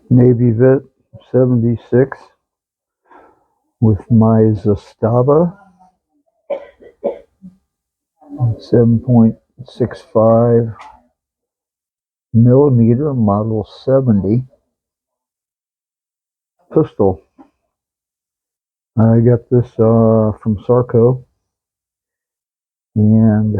Navy Vet 76 with my Zastava 7.65 millimeter Model 70 pistol. I got this from Sarco, and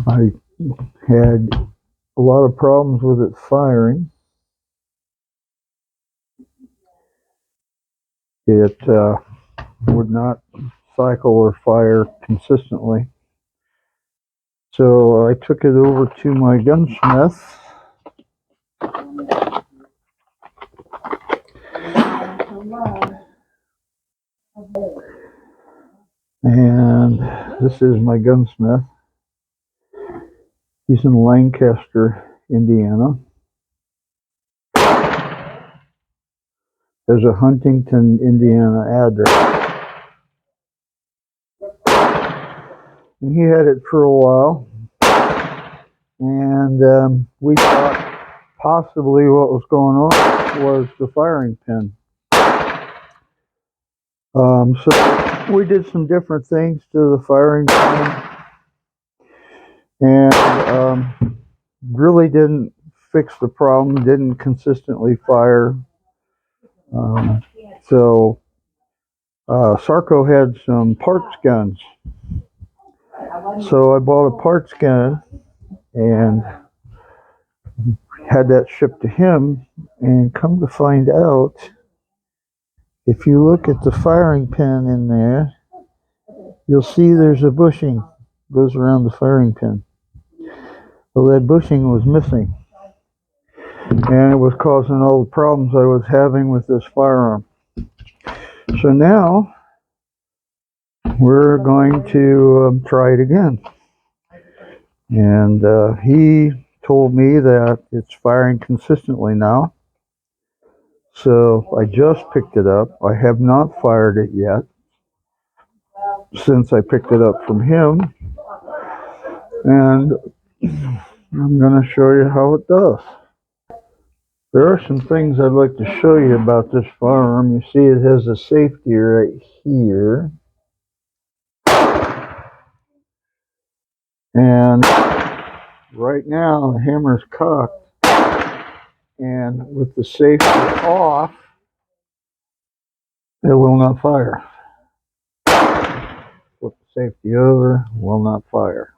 I had a lot of problems with it firing. It would not cycle or fire consistently. So I took it over to my gunsmith, and this is my gunsmith. He's in Lancaster, Indiana. There's a Huntington, Indiana address. And he had it for a while. And we thought possibly what was going on was the firing pin. So we did some different things to the firing pin. And really didn't fix the problem, didn't consistently fire. So Sarco had some parts guns. So I bought a parts gun and had that shipped to him, and come to find out, if you look at the firing pin in there, you'll see there's a bushing goes around the firing pin. Well, that bushing was missing, and it was causing all the problems I was having with this firearm. So now we're going to try it again. And he told me that it's firing consistently now. So I just picked it up. I have not fired it yet since I picked it up from him. And I'm going to show you how it does. There are some things I'd like to show you about this firearm. You see it has a safety right here. And right now the hammer's cocked. And with the safety off, it will not fire. Flip the safety over, will not fire.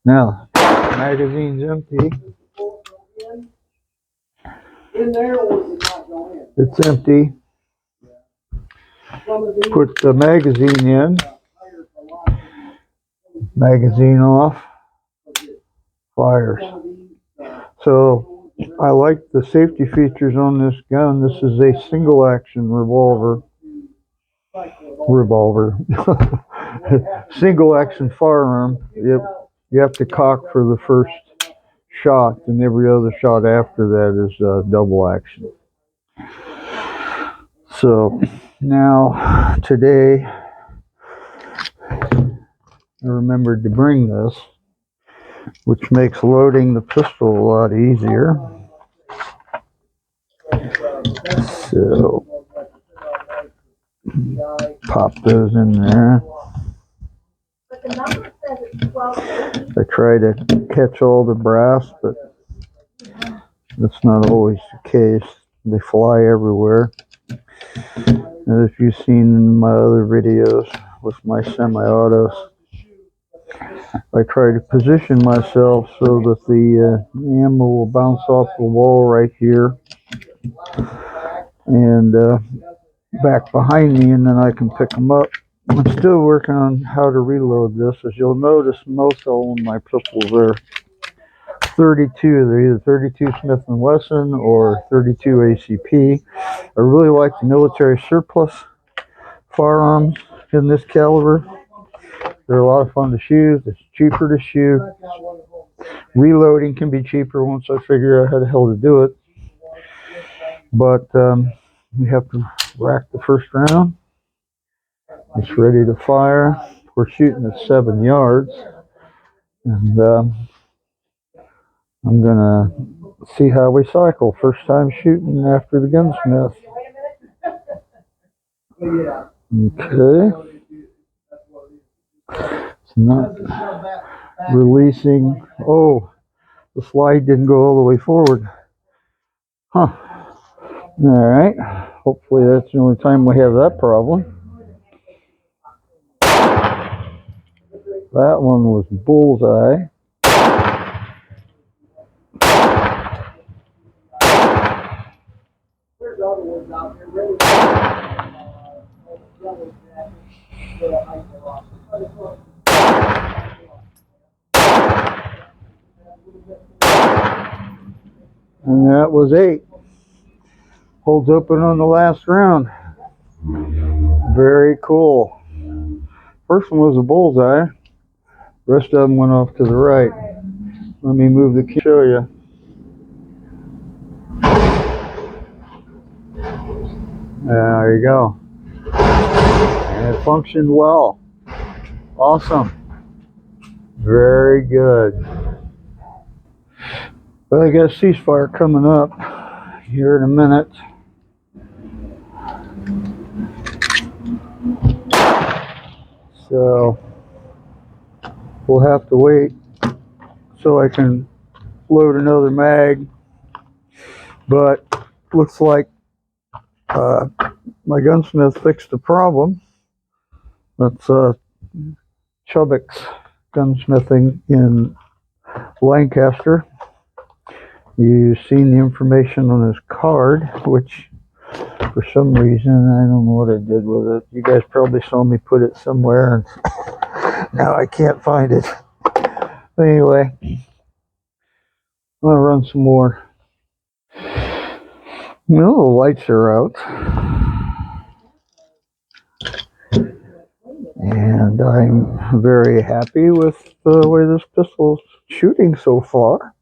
Now, the magazine's empty. It's empty. Put the magazine in. Magazine off. Fires. So, I like the safety features on this gun. This is a single action revolver. Single action firearm. You have to cock for the first shot, and every other shot after that is double action. So now today I remembered to bring this, which makes loading the pistol a lot easier. So pop those in there. I try to catch all the brass, but that's not always the case. They fly everywhere. And if you've seen in my other videos with my semi-autos, I try to position myself so that the ammo will bounce off the wall right here and back behind me, and then I can pick them up. I'm still working on how to reload this. As you'll notice, most all of my pistols are 32. They're either 32 Smith & Wesson or 32 ACP. I really like the military surplus firearms in this caliber. They're a lot of fun to shoot. It's cheaper to shoot. Reloading can be cheaper once I figure out how the hell to do it. But we have to rack the first round. It's ready to fire. We're shooting at 7 yards. And I'm gonna see how we cycle. First time shooting after the gunsmith. Okay. It's not releasing. Oh, the slide didn't go all the way forward. Huh. Alright. Hopefully that's the only time we have that problem. That one was bullseye. And that was 8. Holds open on the last round. Very cool. First one was a bullseye. The rest of them went off to the right. Let me move the camera to show you. There you go. And it functioned well. Awesome. Very good. Well, I got a ceasefire coming up here in a minute. So we'll have to wait so I can load another mag. But looks like my gunsmith fixed the problem. That's Chubbuck's gunsmithing in Lancaster. You've seen the information on his card, which for some reason, I don't know what I did with it. You guys probably saw me put it somewhere, and now I can't find it. Anyway, I'm going to run some more. Well, the lights are out. And I'm very happy with the way this pistol's shooting so far.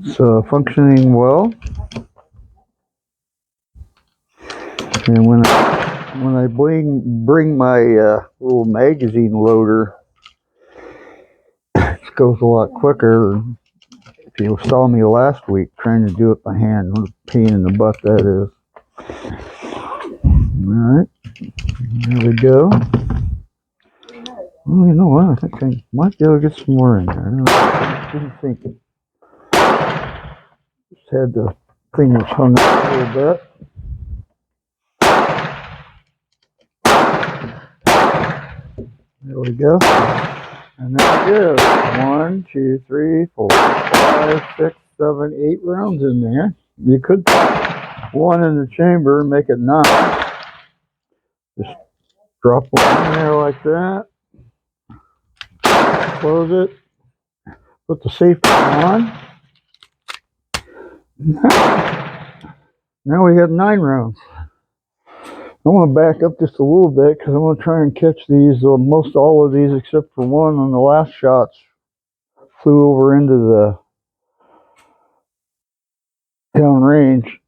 It's functioning well. And when I bring my little magazine loader, it goes a lot quicker than if you saw me last week trying to do it by hand. What a pain in the butt that is. Alright, there we go. Well, you know what? I think I might be able to get some more in there. I didn't think it. Just had the thing was hung up a little bit. There we go. And there it is. 1, 2, 3, 4, 5, 6, 7, 8 rounds in there. You could put one in the chamber and make it 9. Just drop one in there like that. Close it. Put the safety on. Now we have 9 rounds. I want to back up just a little bit because I want to try and catch these, most all of these except for one on the last shots flew over into the downrange.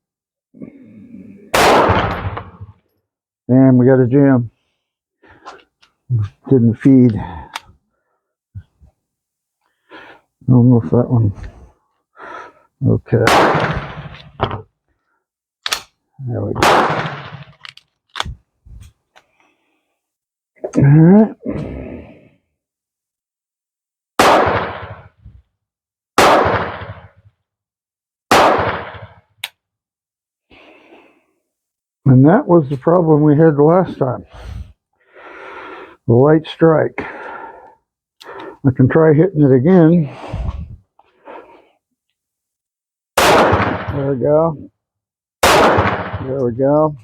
And we got a jam. Didn't feed. I don't know if that one. Okay. There we go. All right. And that was the problem we had the last time. The light strike. I can try hitting it again. There we go. There we go.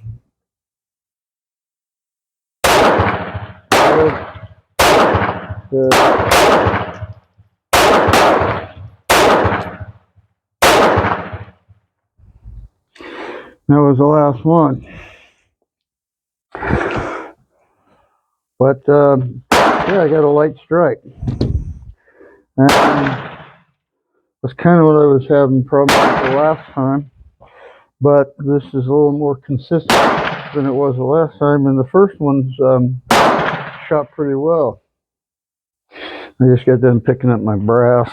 Good. Good. That was the last one. But yeah, I got a light strike. And that's kind of what I was having problems with the last time. But this is a little more consistent than it was the last time. And the first one's shot pretty well. I just got done picking up my brass.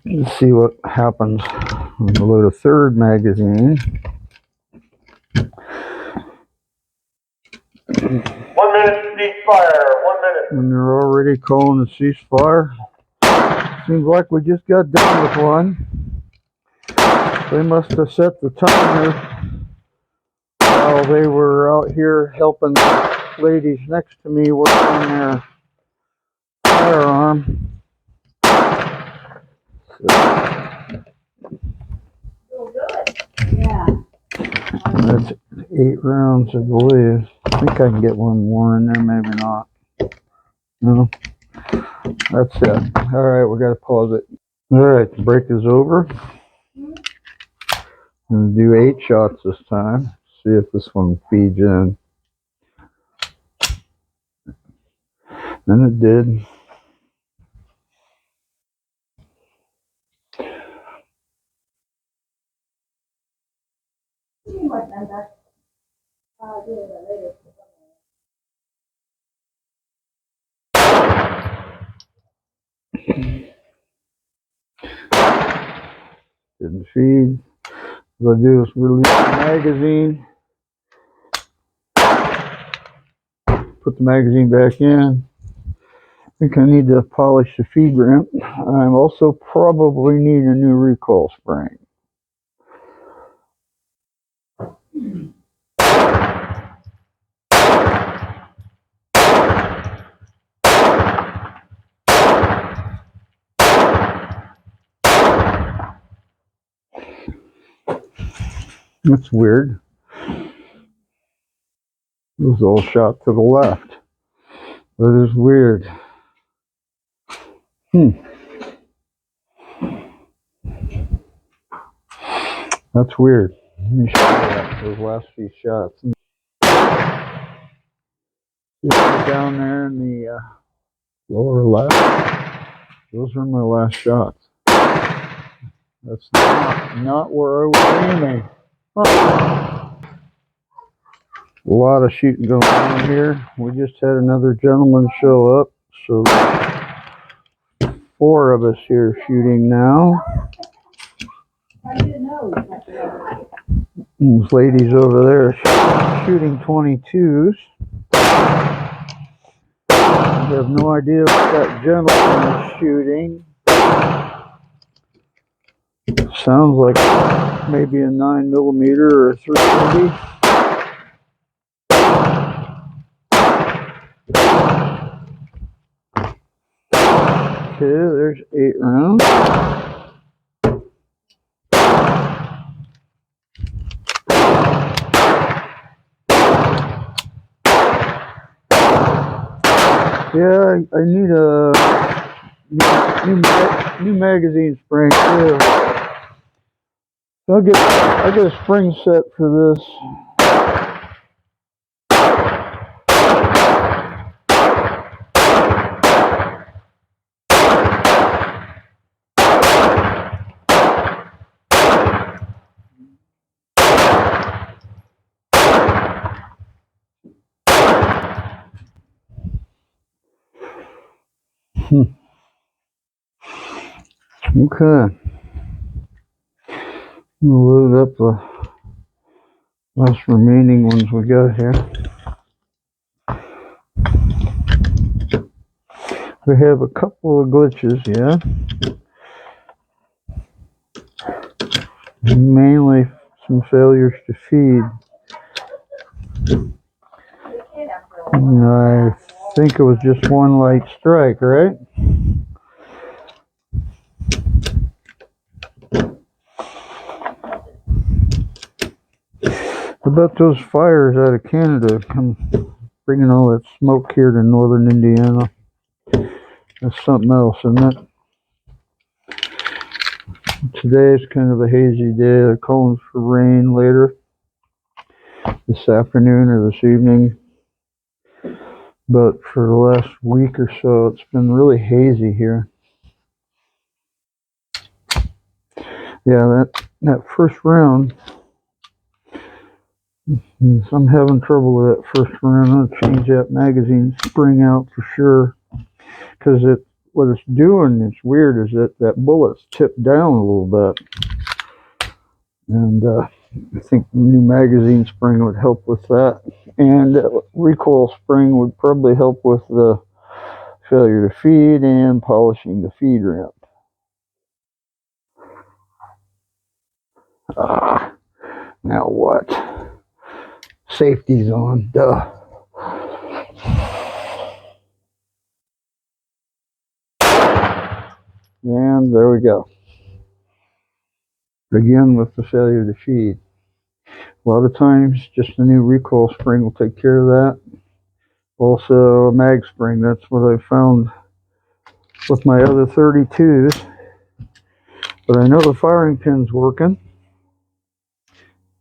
Let's see what happens. I'm going to load a third magazine. 1 minute ceasefire. 1 minute. And they're already calling a ceasefire. Seems like we just got done with one. They must have set the timer while they were out here helping the ladies next to me work on their firearm. Yeah. That's 8 rounds, I believe. I think I can get one more in there, maybe not. No, that's it. All right, we got to pause it. All right, the break is over. I'm going to do 8 shots this time. See if this one feeds in. And it did. Didn't feed. What I do is release the magazine. Put the magazine back in. I think I need to polish the feed ramp. I also probably need a new recoil spring. That's weird. It was all shot to the left. That is weird. That's weird. Let me show you that, those last few shots. Down there in the lower left, those are my last shots. That's not where I was aiming. Huh. A lot of shooting going on here. We just had another gentleman show up, so 4 of us here shooting now. These ladies over there shooting 22s. I have no idea what that gentleman is shooting. Sounds like maybe a 9mm or a 350. Okay, there's 8 rounds. Yeah, I need a new magazine spring too. So I'll get a spring set for this. Okay. We'll load up the last remaining ones we got here. We have a couple of glitches, yeah. Mainly some failures to feed. And I think it was just one light strike, right? What about those fires out of Canada? I'm bringing all that smoke here to northern Indiana. That's something else, isn't it? Today's kind of a hazy day. They're calling for rain later this afternoon or this evening. But for the last week or so, it's been really hazy here. Yeah, that first round, I'm having trouble with that first round. I'll change that magazine spring out for sure. because what it's doing, it's weird, is that bullet's tipped down a little bit. And I think new magazine spring would help with that. And recoil spring would probably help with the failure to feed and polishing the feed ramp. Now what? Safety's on, duh. And there we go. Again with the failure to feed. A lot of times just a new recoil spring will take care of that. Also a mag spring, that's what I found with my other 32s. But I know the firing pin's working.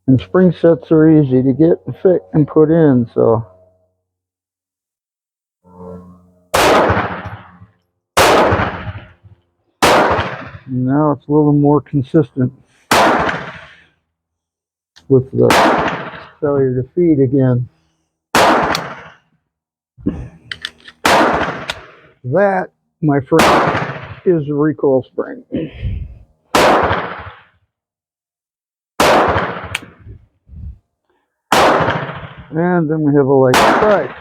And spring sets are easy to get and fit and put in, so. Now it's a little more consistent with the failure to feed again. That, my friend, is a recoil spring. And then we have a light strike.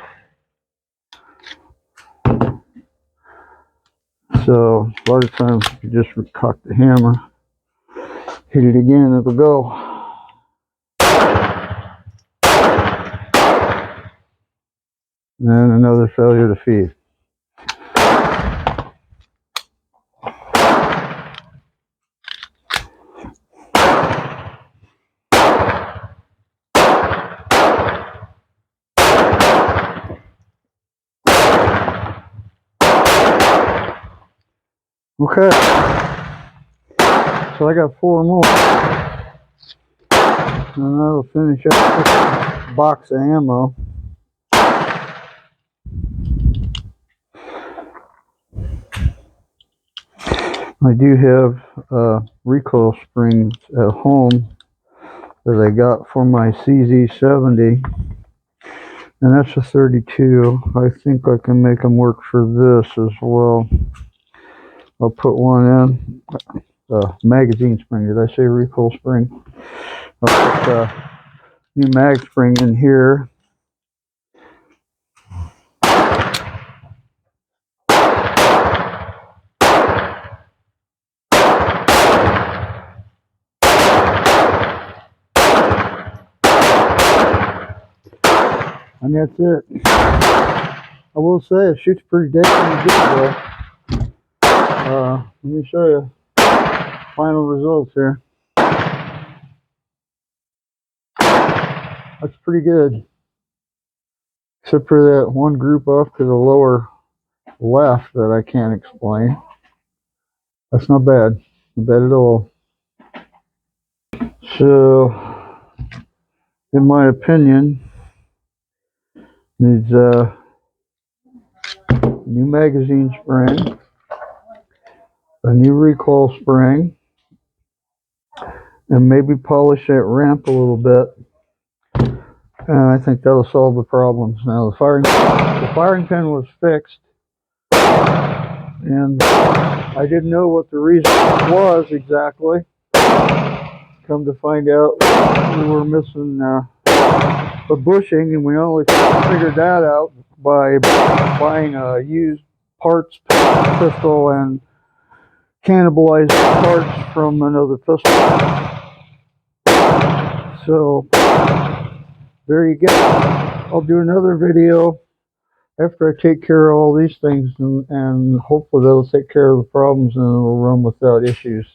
So a lot of times you just cock the hammer, hit it again, it'll go. And another failure to feed. Okay, so I got 4 more, and that'll finish up this box of ammo. I do have recoil springs at home that I got for my CZ70, and that's a 32. I think I can make them work for this as well. I'll put one in. Magazine spring. Did I say recoil spring? I'll put a new mag spring in here. And that's it. I will say it shoots pretty damn good though. Let me show you final results here. That's pretty good. Except for that one group off to the lower left that I can't explain. That's not bad. Not bad at all. So, in my opinion, needs a new magazine spring, a new recoil spring, and maybe polish that ramp a little bit. And I think that'll solve the problems. Now the firing pin was fixed, and I didn't know what the reason was exactly. Come to find out, we were missing a bushing, and we only figured that out by buying a used parts pistol and cannibalized parts from another pistol. So there you go. I'll do another video after I take care of all these things, and hopefully they'll take care of the problems and it'll run without issues.